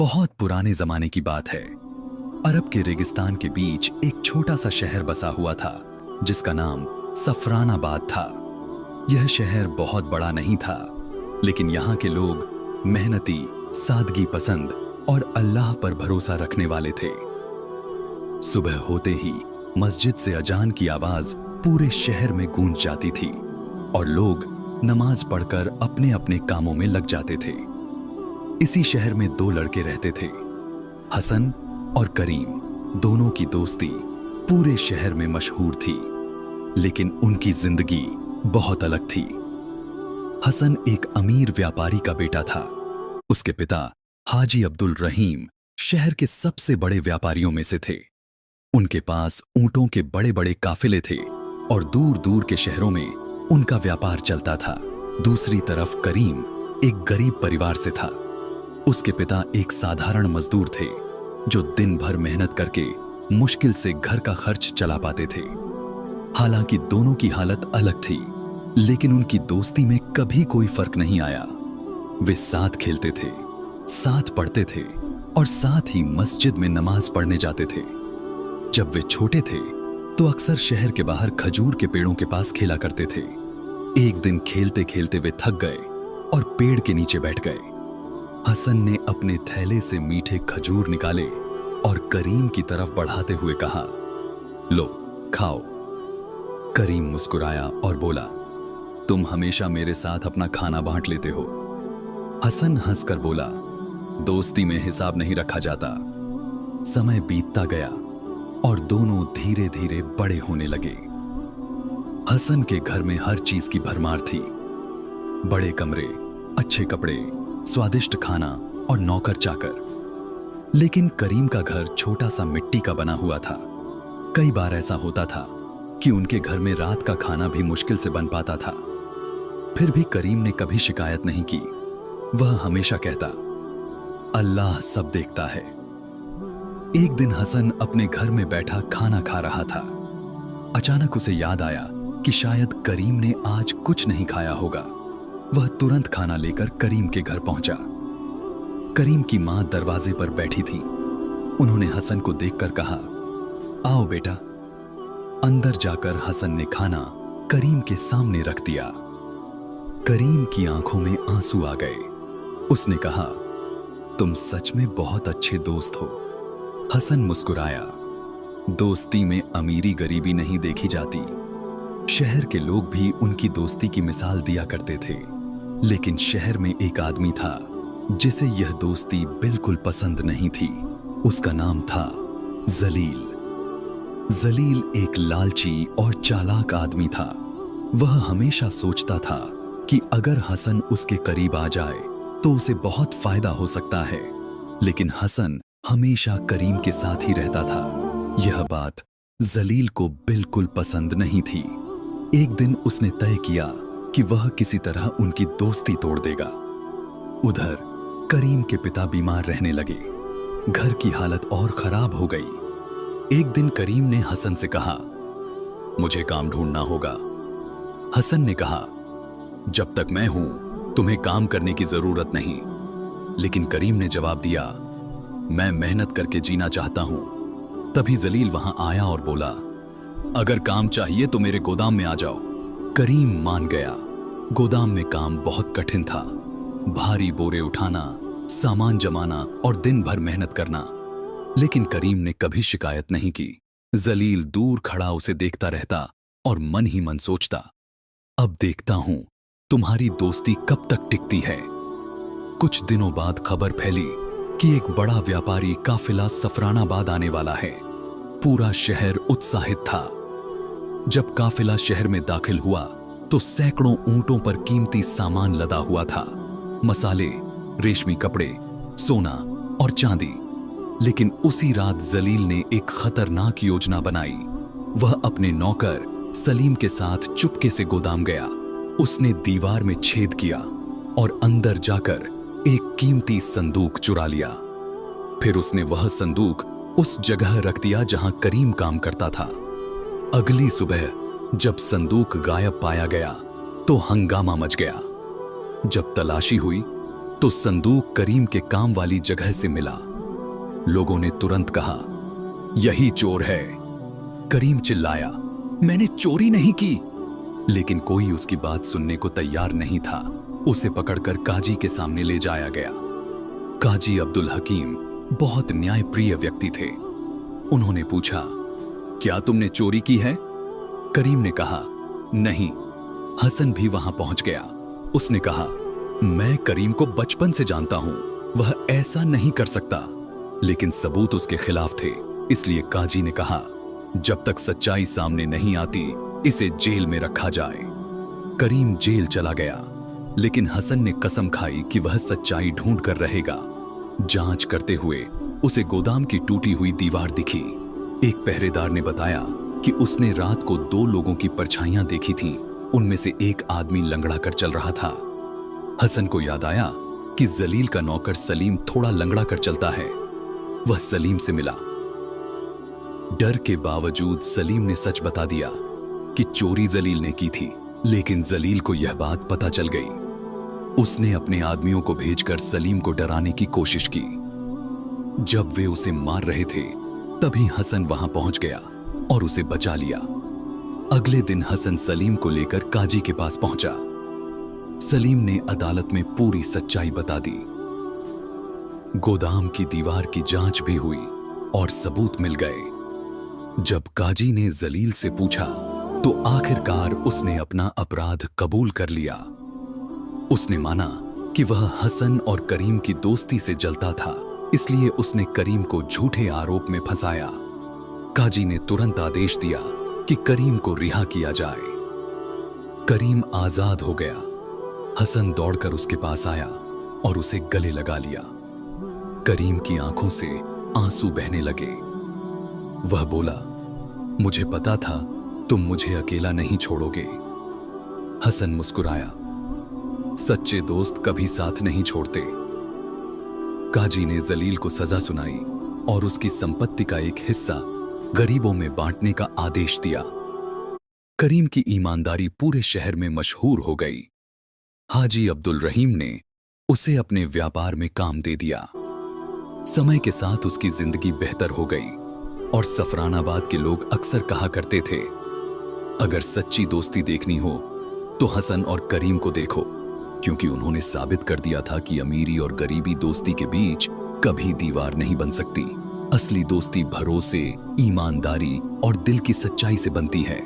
बहुत पुराने जमाने की बात है। अरब के रेगिस्तान के बीच एक छोटा सा शहर बसा हुआ था जिसका नाम सफरानाबाद था। यह शहर बहुत बड़ा नहीं था, लेकिन यहाँ के लोग मेहनती, सादगी पसंद और अल्लाह पर भरोसा रखने वाले थे। सुबह होते ही मस्जिद से अजान की आवाज पूरे शहर में गूंज जाती थी और लोग नमाज पढ़कर अपने अपने कामों में लग जाते थे। इसी शहर में दो लड़के रहते थे, हसन और करीम। दोनों की दोस्ती पूरे शहर में मशहूर थी, लेकिन उनकी जिंदगी बहुत अलग थी। हसन एक अमीर व्यापारी का बेटा था। उसके पिता हाजी अब्दुल रहीम शहर के सबसे बड़े व्यापारियों में से थे। उनके पास ऊंटों के बड़े बड़े काफिले थे और दूर दूर के शहरों में उनका व्यापार चलता था। दूसरी तरफ करीम एक गरीब परिवार से था। उसके पिता एक साधारण मजदूर थे जो दिन भर मेहनत करके मुश्किल से घर का खर्च चला पाते थे। हालांकि दोनों की हालत अलग थी, लेकिन उनकी दोस्ती में कभी कोई फर्क नहीं आया। वे साथ खेलते थे, साथ पढ़ते थे और साथ ही मस्जिद में नमाज पढ़ने जाते थे। जब वे छोटे थे तो अक्सर शहर के बाहर खजूर के पेड़ों के पास खेला करते थे। एक दिन खेलते खेलते वे थक गए और पेड़ के नीचे बैठ गए। हसन ने अपने थैले से मीठे खजूर निकाले और करीम की तरफ बढ़ाते हुए कहा, लो खाओ। करीम मुस्कुराया और बोला, तुम हमेशा मेरे साथ अपना खाना बांट लेते हो। हसन हंसकर बोला, दोस्ती में हिसाब नहीं रखा जाता। समय बीतता गया और दोनों धीरे धीरे बड़े होने लगे। हसन के घर में हर चीज की भरमार थी। बड़े कमरे, अच्छे कपड़े, स्वादिष्ट खाना और नौकर चाकर। लेकिन करीम का घर छोटा सा मिट्टी का बना हुआ था। कई बार ऐसा होता था कि उनके घर में रात का खाना भी मुश्किल से बन पाता था। फिर भी करीम ने कभी शिकायत नहीं की। वह हमेशा कहता, अल्लाह सब देखता है। एक दिन हसन अपने घर में बैठा खाना खा रहा था। अचानक उसे याद आया कि शायद करीम ने आज कुछ नहीं खाया होगा। वह तुरंत खाना लेकर करीम के घर पहुंचा। करीम की मां दरवाजे पर बैठी थी। उन्होंने हसन को देखकर कहा, आओ बेटा। अंदर जाकर हसन ने खाना करीम के सामने रख दिया। करीम की आंखों में आंसू आ गए। उसने कहा, तुम सच में बहुत अच्छे दोस्त हो। हसन मुस्कुराया। दोस्ती में अमीरी गरीबी नहीं देखी जाती। शहर के लोग भी उनकी दोस्ती की मिसाल दिया करते थे, लेकिन शहर में एक आदमी था जिसे यह दोस्ती बिल्कुल पसंद नहीं थी। उसका नाम था जलील। जलील एक लालची और चालाक आदमी था। वह हमेशा सोचता था कि अगर हसन उसके करीब आ जाए तो उसे बहुत फायदा हो सकता है, लेकिन हसन हमेशा करीम के साथ ही रहता था। यह बात जलील को बिल्कुल पसंद नहीं थी। एक दिन उसने तय किया कि वह किसी तरह उनकी दोस्ती तोड़ देगा। उधर करीम के पिता बीमार रहने लगे। घर की हालत और खराब हो गई। एक दिन करीम ने हसन से कहा, मुझे काम ढूंढना होगा। हसन ने कहा, जब तक मैं हूं तुम्हें काम करने की जरूरत नहीं। लेकिन करीम ने जवाब दिया, मैं मेहनत करके जीना चाहता हूं। तभी जलील वहां आया और बोला, अगर काम चाहिए तो मेरे गोदाम में आ जाओ। करीम मान गया। गोदाम में काम बहुत कठिन था। भारी बोरे उठाना, सामान जमाना और दिन भर मेहनत करना। लेकिन करीम ने कभी शिकायत नहीं की। जलील दूर खड़ा उसे देखता रहता और मन ही मन सोचता, अब देखता हूं तुम्हारी दोस्ती कब तक टिकती है। कुछ दिनों बाद खबर फैली कि एक बड़ा व्यापारी काफिला सफरानाबाद आने वाला है। पूरा शहर उत्साहित था। जब काफिला शहर में दाखिल हुआ तो सैकड़ों ऊंटों पर कीमती सामान लदा हुआ था। मसाले, रेशमी कपड़े, सोना और चांदी। लेकिन उसी रात जलील ने एक खतरनाक योजना बनाई। वह अपने नौकर सलीम के साथ चुपके से गोदाम गया। उसने दीवार में छेद किया और अंदर जाकर एक कीमती संदूक चुरा लिया। फिर उसने वह संदूक उस जगह रख दिया जहां करीम काम करता था। अगली सुबह जब संदूक गायब पाया गया तो हंगामा मच गया। जब तलाशी हुई तो संदूक करीम के काम वाली जगह से मिला। लोगों ने तुरंत कहा, यही चोर है। करीम चिल्लाया, मैंने चोरी नहीं की। लेकिन कोई उसकी बात सुनने को तैयार नहीं था। उसे पकड़कर काजी के सामने ले जाया गया। काजी अब्दुल हकीम बहुत न्यायप्रिय व्यक्ति थे। उन्होंने पूछा, क्या तुमने चोरी की है? करीम ने कहा, नहीं। हसन भी वहां पहुंच गया। उसने कहा, मैं करीम को बचपन से जानता हूं, वह ऐसा नहीं कर सकता। लेकिन सबूत उसके खिलाफ थे, इसलिए काजी ने कहा, जब तक सच्चाई सामने नहीं आती इसे जेल में रखा जाए। करीम जेल चला गया, लेकिन हसन ने कसम खाई कि वह सच्चाई ढूंढ कर रहेगा। जांच करते हुए उसे गोदाम की टूटी हुई दीवार दिखी। एक पहरेदार ने बताया कि उसने रात को 2 लोगों की परछाइयां देखी थीं। उनमें से एक आदमी लंगड़ा कर चल रहा था। हसन को याद आया कि जलील का नौकर सलीम थोड़ा लंगड़ा कर चलता है। वह सलीम से मिला। डर के बावजूद सलीम ने सच बता दिया कि चोरी जलील ने की थी। लेकिन जलील को यह बात पता चल गई। उसने अपने आदमियों को भेजकर सलीम को डराने की कोशिश की। जब वे उसे मार रहे थे तभी हसन वहां पहुंच गया और उसे बचा लिया। अगले दिन हसन सलीम को लेकर काजी के पास पहुंचा। सलीम ने अदालत में पूरी सच्चाई बता दी। गोदाम की दीवार की जांच भी हुई और सबूत मिल गए। जब काजी ने जलील से पूछा तो आखिरकार उसने अपना अपराध कबूल कर लिया। उसने माना कि वह हसन और करीम की दोस्ती से जलता था, इसलिए उसने करीम को झूठे आरोप में फंसाया। काजी ने तुरंत आदेश दिया कि करीम को रिहा किया जाए। करीम आजाद हो गया। हसन दौड़कर उसके पास आया और उसे गले लगा लिया। करीम की आंखों से आंसू बहने लगे। वह बोला, मुझे पता था तुम मुझे अकेला नहीं छोड़ोगे। हसन मुस्कुराया, सच्चे दोस्त कभी साथ नहीं छोड़ते। काजी ने जलील को सजा सुनाई और उसकी संपत्ति का एक हिस्सा गरीबों में बांटने का आदेश दिया। करीम की ईमानदारी पूरे शहर में मशहूर हो गई। हाजी अब्दुल रहीम ने उसे अपने व्यापार में काम दे दिया। समय के साथ उसकी जिंदगी बेहतर हो गई और सफरानाबाद के लोग अक्सर कहा करते थे, अगर सच्ची दोस्ती देखनी हो तो हसन और करीम को देखो, क्योंकि उन्होंने साबित कर दिया था कि अमीरी और गरीबी दोस्ती के बीच कभी दीवार नहीं बन सकती। असली दोस्ती भरोसे, ईमानदारी और दिल की सच्चाई से बनती है।